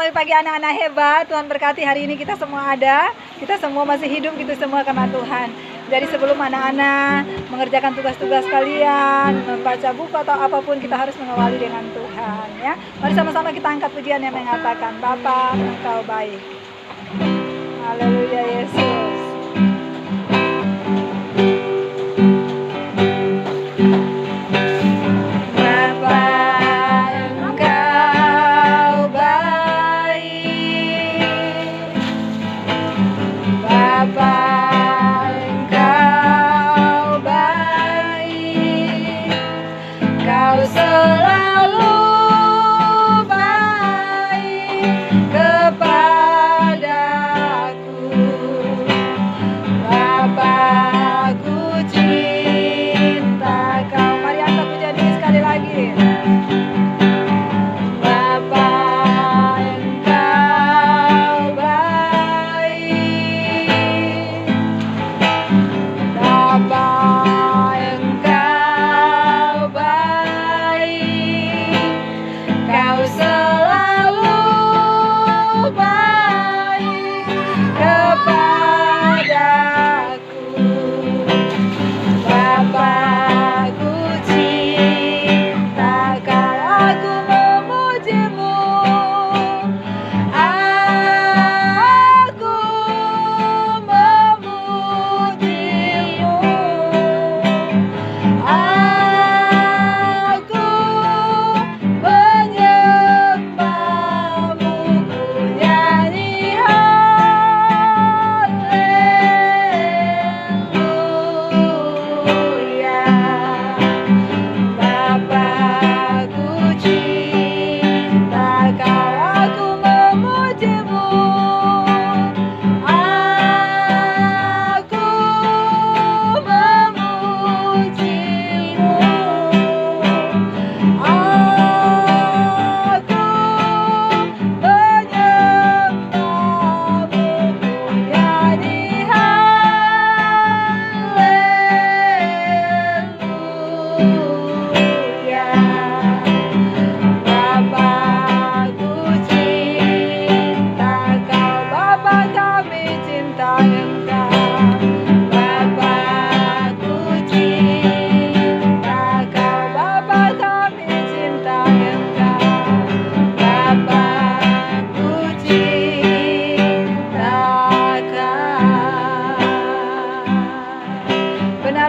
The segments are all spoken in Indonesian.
Selamat pagi anak-anak hebat. Tuhan berkati hari ini kita semua ada. Kita semua masih hidup gitu semua karena Tuhan. Jadi sebelum anak-anak mengerjakan tugas-tugas kalian, membaca buku atau apapun, kita harus mengawali dengan Tuhan ya. Mari sama-sama kita angkat pujian yang mengatakan, Bapa, Engkau baik. Haleluya Yesus.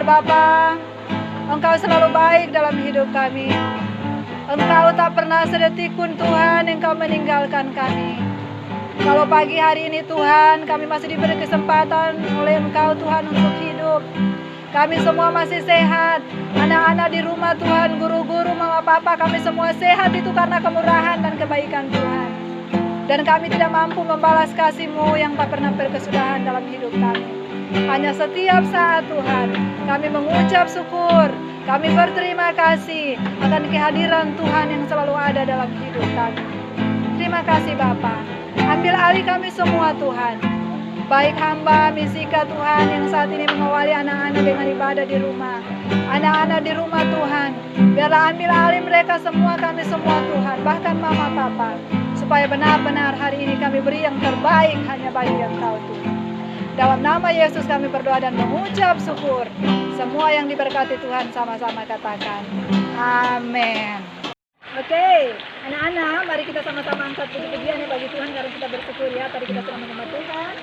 Bapa, Engkau selalu baik dalam hidup kami. Engkau tak pernah sedetik pun Tuhan Engkau meninggalkan kami. Kalau pagi hari ini Tuhan, kami masih diberi kesempatan oleh Engkau Tuhan untuk hidup. Kami semua masih sehat. Anak-anak di rumah Tuhan, guru-guru, mama papa, kami semua sehat itu karena kemurahan dan kebaikan Tuhan. Dan kami tidak mampu membalas kasih-Mu yang tak pernah berkesudahan dalam hidup kami. Hanya setiap saat Tuhan, kami mengucap syukur, kami berterima kasih akan kehadiran Tuhan yang selalu ada dalam hidup kami. Terima kasih Bapa. Ambil alih kami semua Tuhan. Baik hamba Misika Tuhan yang saat ini mengawali anak-anak dengan ibadah di rumah. Anak-anak di rumah Tuhan, biarlah ambil alih mereka semua, kami semua Tuhan, bahkan mama papa, supaya benar-benar hari ini kami beri yang terbaik hanya bagi Engkau Tuhan. Dalam nama Yesus kami berdoa dan mengucap syukur. Semua yang diberkati Tuhan sama-sama katakan amin. Oke, anak-anak, mari kita sama-sama angkat puji-pujian ya bagi Tuhan karena kita bersyukur ya. Tadi kita sudah menyembah Tuhan.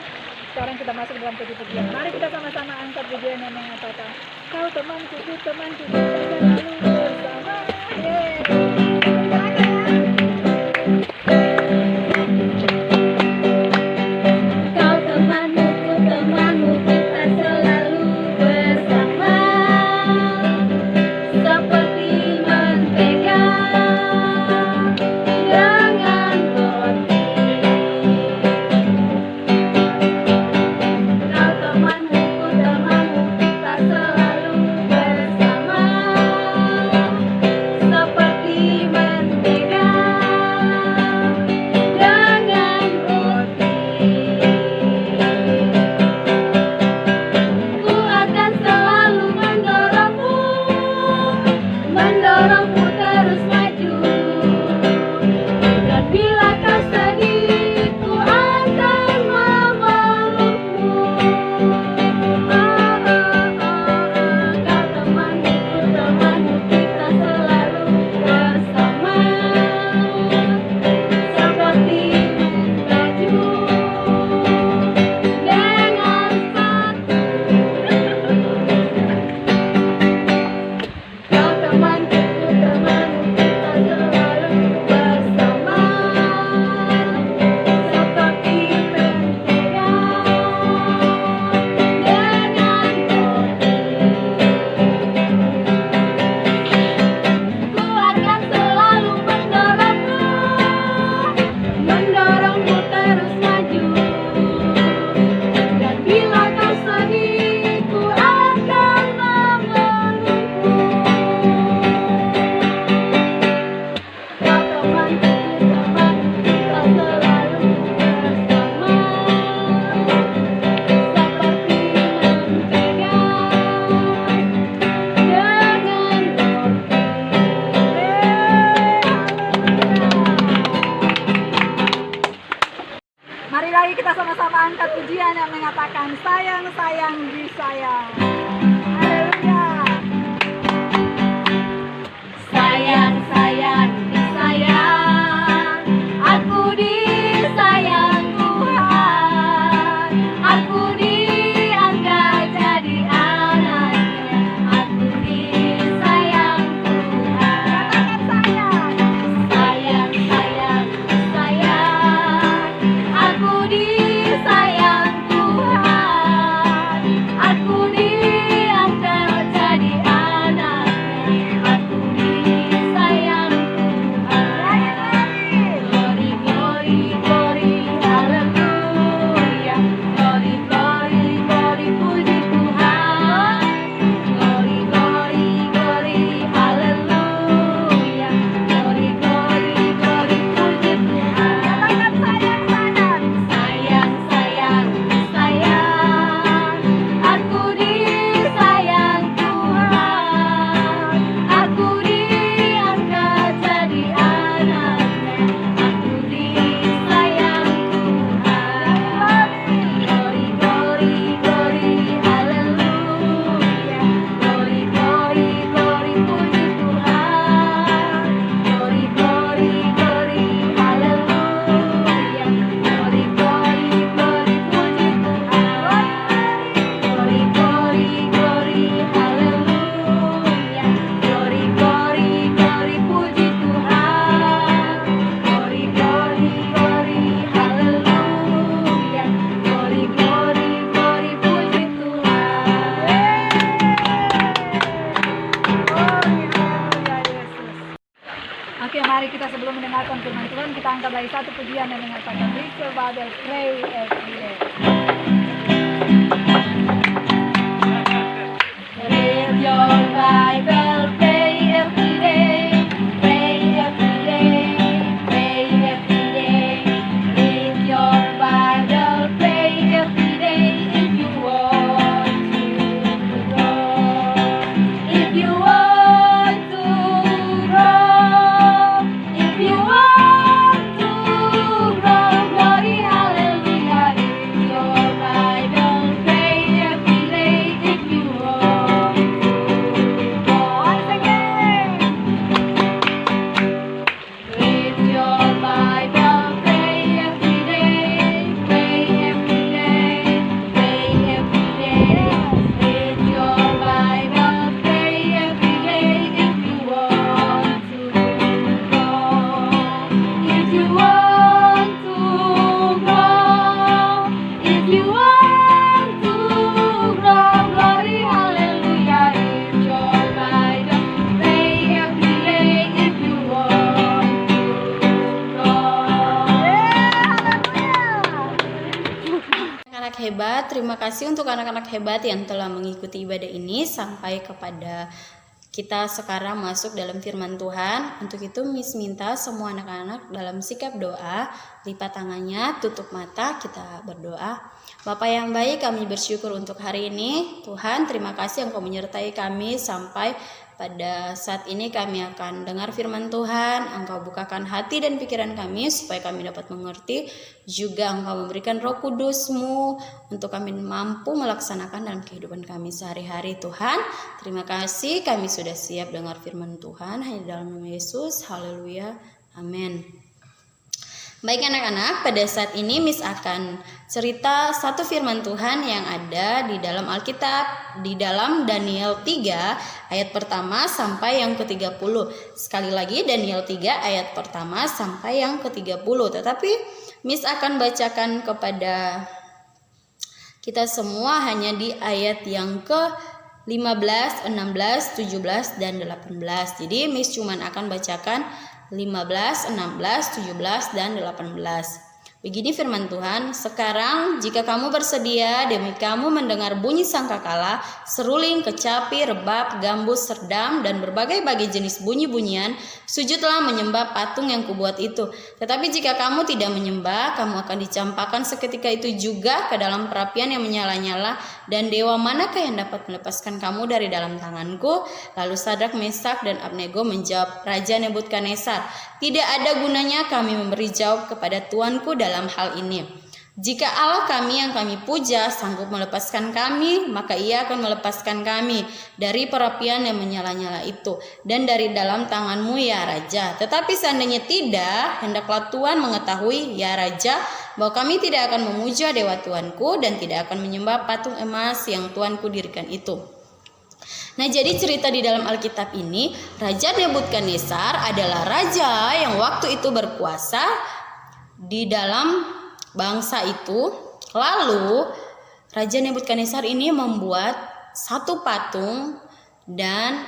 Sekarang kita masuk dalam puji-pujian. Mari kita sama-sama angkat pujian yang mengatakan, Kau temanku, temanku, selalu bersama. Yeay. Seperti Mari kita sama-sama angkat pujian yang mengatakan sayang, sayang, disayang. Haleluya. Sayang, sayang, disayang, aku disayang Tuhan, aku diangkat jadi anaknya, aku disayang Tuhan. Sayang, sayang, disayang, aku disayang Tuhan, aku diangkat jadi anaknya, aku disayang Tuhan. Glory, glory, glory, haleluya. Glory, glory, glory, puji Tuhan. Glory, glory, glory, haleluya. Glory, glory, glory, puji Tuhan. Sayang, sayang, sayang, aku disayang Tuhan, aku diangkat jadi anaknya, aku disayang Tuhan. Glory, glory, glory, haleluya. Glory, glory, glory, puji Tuhan. Glory, glory, glory, haleluya. Glory, glory, glory, puji Tuhan. Glory, glory, glory, haleluya. Glory, glory, glory, puji Tuhan. Glory, glory, glory, haleluya. Glory, glory, glory, puji Oke, mari kita sebelum mendengarkan firman Tuhan, kita angkat lagi satu pujian yang mengatakan Read your Bible, pray every day. Read your Bible, pray every day, pray every day, pray every day. Read your Bible, pray every day if you want to grow. If you want to grow, if you want to grow, glory, hallelujah. Read your Bible, pray every day if you want to grow. Once again. Read your Bible, pray every day, pray every day, pray every day. Read your Bible, pray every day if you want to grow. If you want to grow, if you want to grow, glory, hallelujah. Read your Bible, pray every day if you want to grow. Anak-anak hebat, terima kasih untuk anak-anak hebat yang telah mengikuti ibadah ini sampai kepada kita sekarang masuk dalam firman Tuhan. Untuk itu Miss minta semua anak-anak dalam sikap doa, lipat tangannya, tutup mata, kita berdoa. Bapa yang baik, kami bersyukur untuk hari ini. Tuhan, terima kasih Engkau menyertai kami sampai pada saat ini kami akan dengar firman Tuhan. Engkau bukakan hati dan pikiran kami supaya kami dapat mengerti. Juga Engkau memberikan Roh Kudus-Mu untuk kami mampu melaksanakan dalam kehidupan kami sehari-hari. Tuhan, terima kasih kami sudah siap dengar firman Tuhan. Hanya dalam nama Yesus. Haleluya. Amin. Baik anak-anak, pada saat ini Miss akan cerita satu firman Tuhan yang ada di dalam Alkitab, di dalam Daniel 3 ayat pertama sampai yang ke-30. Sekali lagi Daniel 3 ayat pertama sampai yang ke-30. Tetapi Miss akan bacakan kepada kita semua hanya di ayat yang ke-15, 16, 17, dan 18. Jadi Miss cuman akan bacakan 15, 16, 17, dan 18. Begini firman Tuhan, sekarang jika kamu bersedia demi kamu mendengar bunyi sangkakala, seruling, kecapi, rebab, gambus, serdam, dan berbagai-bagai jenis bunyi-bunyian, sujudlah menyembah patung yang kubuat itu. Tetapi jika kamu tidak menyembah, kamu akan dicampakkan seketika itu juga ke dalam perapian yang menyala-nyala, dan dewa manakah yang dapat melepaskan kamu dari dalam tanganku? Lalu Sadrak, Mesak, dan Abnego menjawab, Raja Nebukadnezar, tidak ada gunanya kami memberi jawab kepada tuanku dalam hal ini. Jika Allah kami yang kami puja sanggup melepaskan kami, maka Ia akan melepaskan kami dari perapian yang menyala-nyala itu dan dari dalam tanganmu ya Raja. Tetapi seandainya tidak, hendaklah Tuhan mengetahui ya Raja, bahwa kami tidak akan memuja dewa Tuanku dan tidak akan menyembah patung emas yang Tuanku dirikan itu. Nah, jadi cerita di dalam Alkitab ini, Raja Nebukadnezar adalah raja yang waktu itu berkuasa di dalam bangsa itu. Lalu Raja Nebukadnezar ini membuat satu patung dan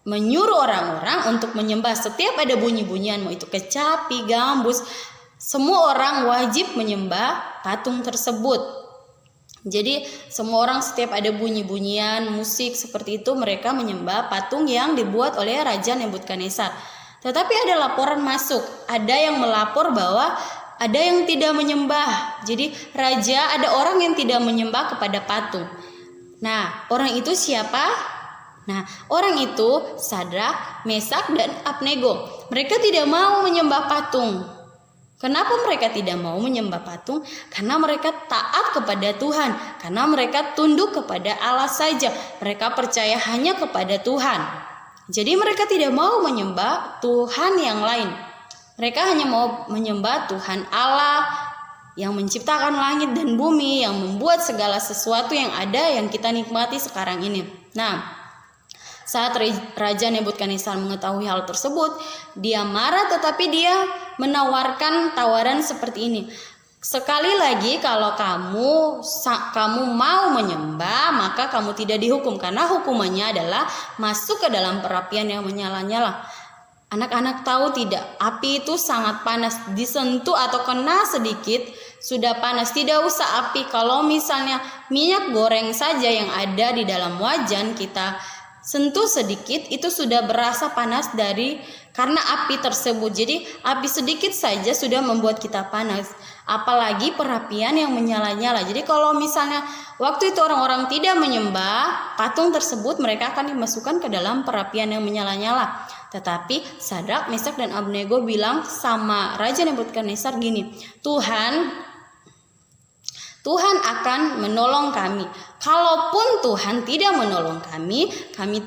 menyuruh orang-orang untuk menyembah. Setiap ada bunyi-bunyian, mau itu kecapi, gambus, semua orang wajib menyembah patung tersebut. Jadi semua orang setiap ada bunyi-bunyian musik seperti itu, mereka menyembah patung yang dibuat oleh Raja Nebukadnezar. Tetapi ada laporan masuk, ada yang melapor bahwa ada yang tidak menyembah. Jadi raja, ada orang yang tidak menyembah kepada patung. Nah, orang itu siapa? Nah, orang itu Sadrak, Mesak, dan Abnego. Mereka tidak mau menyembah patung. Kenapa mereka tidak mau menyembah patung? Karena mereka taat kepada Tuhan. Karena mereka tunduk kepada Allah saja. Mereka percaya hanya kepada Tuhan. Jadi mereka tidak mau menyembah Tuhan yang lain. Mereka hanya mau menyembah Tuhan Allah yang menciptakan langit dan bumi, yang membuat segala sesuatu yang ada yang kita nikmati sekarang ini. Nah, saat Raja Nebukadnezar mengetahui hal tersebut, dia marah, tetapi dia menawarkan tawaran seperti ini. Sekali lagi, kalau kamu mau menyembah, maka kamu tidak dihukum, karena hukumannya adalah masuk ke dalam perapian yang menyala-nyala. Anak-anak tahu tidak, api itu sangat panas, disentuh atau kena sedikit sudah panas. Tidak usah api, kalau misalnya minyak goreng saja yang ada di dalam wajan kita sentuh sedikit, itu sudah berasa panas karena api tersebut. Jadi api sedikit saja sudah membuat kita panas, apalagi perapian yang menyala-nyala. Jadi kalau misalnya waktu itu orang-orang tidak menyembah patung tersebut, mereka akan dimasukkan ke dalam perapian yang menyala-nyala. Tetapi Sadrak, Mesak, dan Abnego bilang sama Raja Nebukadnezar gini, Tuhan akan menolong kami. Kalaupun Tuhan tidak menolong kami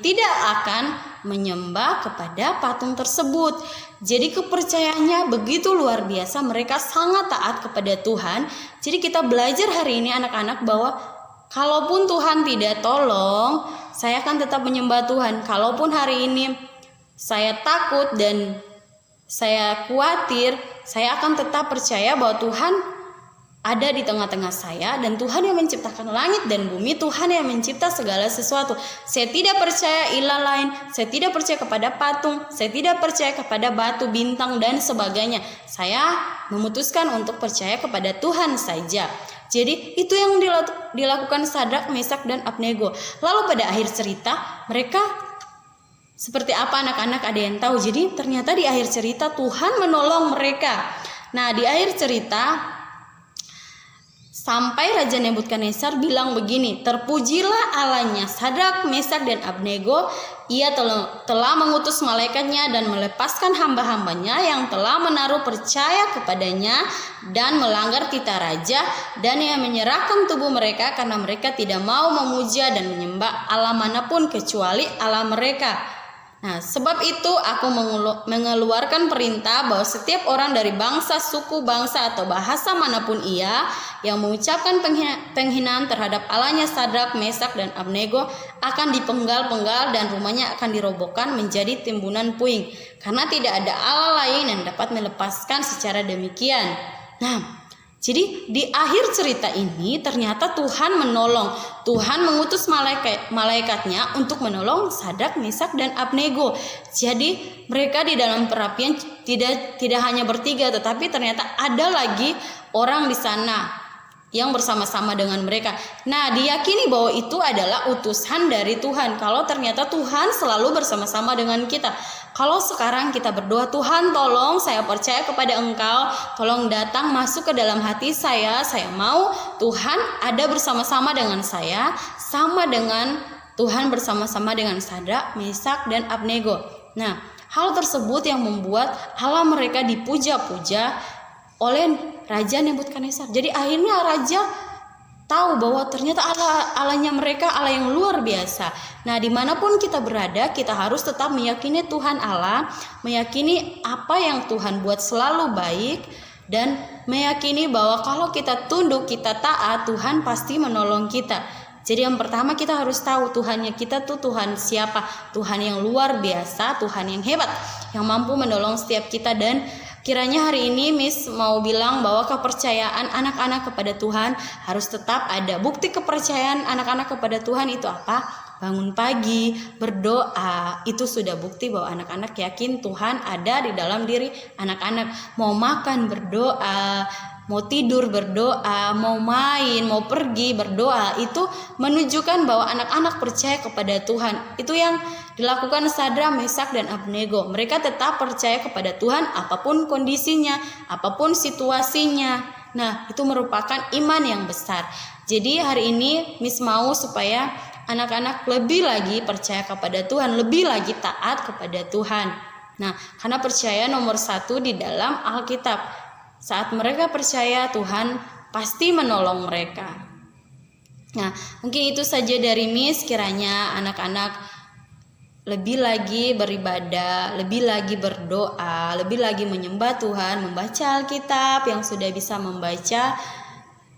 tidak akan menyembah kepada patung tersebut. Jadi kepercayaannya begitu luar biasa, mereka sangat taat kepada Tuhan. Jadi kita belajar hari ini anak-anak bahwa kalaupun Tuhan tidak tolong, saya akan tetap menyembah Tuhan. Kalaupun hari ini saya takut dan saya khawatir, saya akan tetap percaya bahwa Tuhan ada di tengah-tengah saya, dan Tuhan yang menciptakan langit dan bumi, Tuhan yang mencipta segala sesuatu. Saya tidak percaya ilah lain, saya tidak percaya kepada patung, saya tidak percaya kepada batu, bintang, dan sebagainya. Saya memutuskan untuk percaya kepada Tuhan saja. Jadi itu yang dilakukan Sadrak, Mesak, dan Abnego. Lalu pada akhir cerita mereka seperti apa anak-anak, ada yang tahu? Jadi ternyata di akhir cerita Tuhan menolong mereka. Nah, di akhir cerita sampai Raja Nebukadnezar bilang begini, terpujilah Allahnya Sadrak, Mesak, dan Abnego. Ia telah mengutus malaikatnya dan melepaskan hamba-hambanya yang telah menaruh percaya kepadanya dan melanggar titah raja, dan yang menyerahkan tubuh mereka karena mereka tidak mau memuja dan menyembah Allah manapun kecuali Allah mereka. Nah, sebab itu aku mengeluarkan perintah bahwa setiap orang dari bangsa, suku, bangsa, atau bahasa manapun ia yang mengucapkan penghinaan terhadap Allahnya Sadrak, Mesak, dan Abnego akan dipenggal-penggal dan rumahnya akan dirobohkan menjadi timbunan puing, karena tidak ada Allah lain yang dapat melepaskan secara demikian. Nah, jadi di akhir cerita ini ternyata Tuhan menolong. Tuhan mengutus malaikatnya untuk menolong Sadrak, Mesak, dan Abnego. Jadi mereka di dalam perapian tidak hanya bertiga, tetapi ternyata ada lagi orang di sana yang bersama-sama dengan mereka. Nah, diyakini bahwa itu adalah utusan dari Tuhan. Kalau ternyata Tuhan selalu bersama-sama dengan kita. Kalau sekarang kita berdoa, Tuhan tolong, saya percaya kepada Engkau, tolong datang masuk ke dalam hati saya mau Tuhan ada bersama-sama dengan saya, sama dengan Tuhan bersama-sama dengan Sadrak, Mesak, dan Abnego. Nah, hal tersebut yang membuat Allah mereka dipuja-puja oleh Raja Nebukadnezar. Jadi akhirnya raja tahu bahwa ternyata Allahnya mereka Allah yang luar biasa. Nah, dimanapun kita berada, kita harus tetap meyakini Tuhan Allah, meyakini apa yang Tuhan buat selalu baik, dan meyakini bahwa kalau kita tunduk, kita taat, Tuhan pasti menolong kita. Jadi yang pertama kita harus tahu Tuhannya kita tuh Tuhan siapa? Tuhan yang luar biasa, Tuhan yang hebat, yang mampu menolong setiap kita. Dan kiranya hari ini Miss mau bilang bahwa kepercayaan anak-anak kepada Tuhan harus tetap ada. Bukti kepercayaan anak-anak kepada Tuhan itu apa? Bangun pagi, berdoa, itu sudah bukti bahwa anak-anak yakin Tuhan ada di dalam diri anak-anak. Mau makan berdoa, mau tidur berdoa, mau main, mau pergi berdoa, itu menunjukkan bahwa anak-anak percaya kepada Tuhan. Itu yang dilakukan Sadrak, Mesak, dan Abednego. Mereka tetap percaya kepada Tuhan apapun kondisinya, apapun situasinya. Nah, itu merupakan iman yang besar. Jadi hari ini Miss mau supaya anak-anak lebih lagi percaya kepada Tuhan, lebih lagi taat kepada Tuhan. Nah, karena percaya nomor 1 di dalam Alkitab. Saat mereka percaya, Tuhan pasti menolong mereka. Nah, mungkin itu saja dari Miss. Kiranya anak-anak lebih lagi beribadah, lebih lagi berdoa, lebih lagi menyembah Tuhan, membaca Alkitab yang sudah bisa membaca,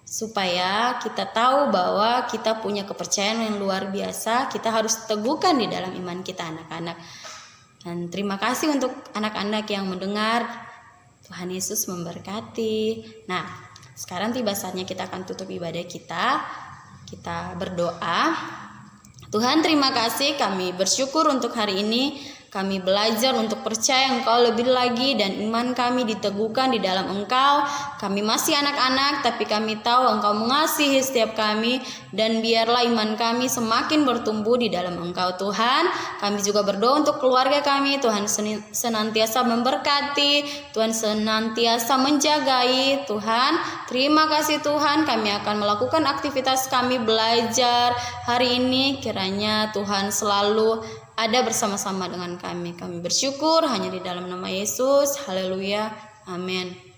supaya kita tahu bahwa kita punya kepercayaan yang luar biasa. Kita harus teguhkan di dalam iman kita, anak-anak. Dan terima kasih untuk anak-anak yang mendengar. Tuhan Yesus memberkati. Nah, sekarang tiba saatnya kita akan tutup ibadah kita. Kita berdoa. Tuhan, terima kasih, kami bersyukur untuk hari ini. Kami belajar untuk percaya Engkau lebih lagi, dan iman kami diteguhkan di dalam Engkau. Kami masih anak-anak, tapi kami tahu Engkau mengasihi setiap kami, dan biarlah iman kami semakin bertumbuh di dalam Engkau, Tuhan. Kami juga berdoa untuk keluarga kami. Tuhan senantiasa memberkati, Tuhan senantiasa menjagai. Tuhan, terima kasih Tuhan. Kami akan melakukan aktivitas kami belajar hari ini. Kiranya Tuhan selalu ada bersama-sama dengan kami. Kami bersyukur hanya di dalam nama Yesus. Haleluya. Amin.